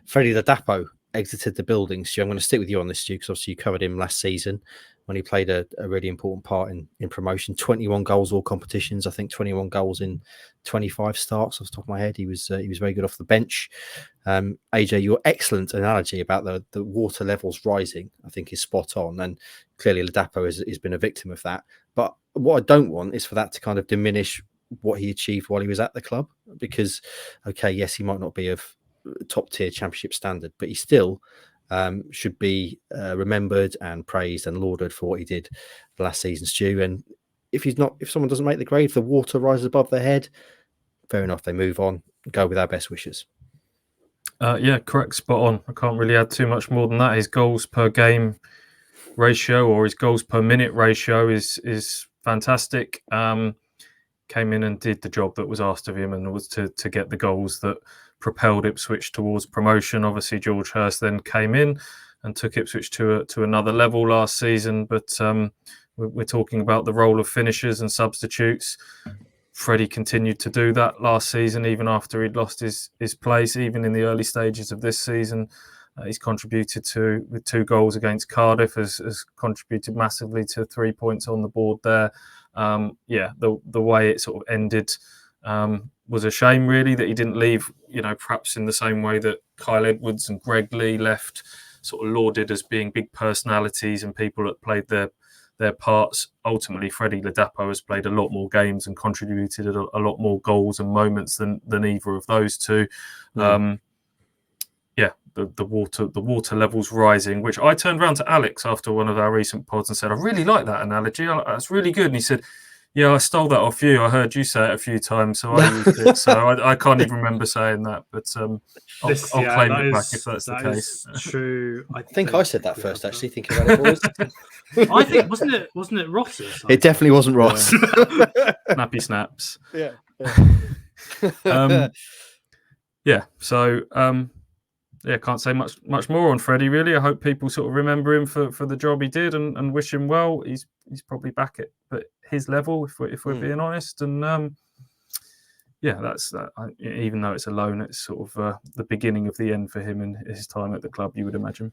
Freddie Ladapo exited the building. Stu, I'm going to stick with you on this, Stu, because obviously you covered him last season when he played a really important part in promotion. 21 goals, all competitions. I think 21 goals in 25 starts off the top of my head. He was very good off the bench. AJ, your excellent analogy about the water levels rising, I think, is spot on. And clearly Ladapo has been a victim of that. But what I don't want is for that to kind of diminish what he achieved while he was at the club. Because, okay, yes, he might not be of top tier championship standard, but he still should be remembered and praised and lauded for what he did last season, Stu. And if someone doesn't make the grade, if the water rises above their head, fair enough, they move on. Go with our best wishes. Yeah, correct, spot on. I can't really add too much more than that. His goals per game ratio or his goals per minute ratio is fantastic. Came in and did the job that was asked of him, and was to get the goals that propelled Ipswich towards promotion. Obviously, George Hurst then came in and took Ipswich to another level last season. But we're talking about the role of finishers and substitutes. Freddie continued to do that last season, even after he'd lost his place. Even in the early stages of this season, he's contributed with 2 goals against Cardiff, has contributed massively to 3 points on the board there. The way it sort of ended was a shame, really, that he didn't leave, perhaps in the same way that Kyle Edwards and Greg Lee left, sort of lauded as being big personalities and people that played their parts. Ultimately, Freddie Ladapo has played a lot more games and contributed a lot more goals and moments than either of those two. The water levels rising, which I turned around to Alex after one of our recent pods and said, I really like that analogy. That's really good. And he said, yeah, I stole that off you. I heard you say it a few times, so I used it. So I can't even remember saying that, but I'll claim it back if that's the case. True. I think I said that first, actually, thinking about it, boys. I think, wasn't it Ross's? It definitely wasn't Ross. Snappy snaps. Yeah. Can't say much more on Freddie, really. I hope people sort of remember him for the job he did and wish him well. He's probably back at his level, if we're being honest. And that's that. Even though it's a loan, it's sort of the beginning of the end for him and his time at the club, you would imagine.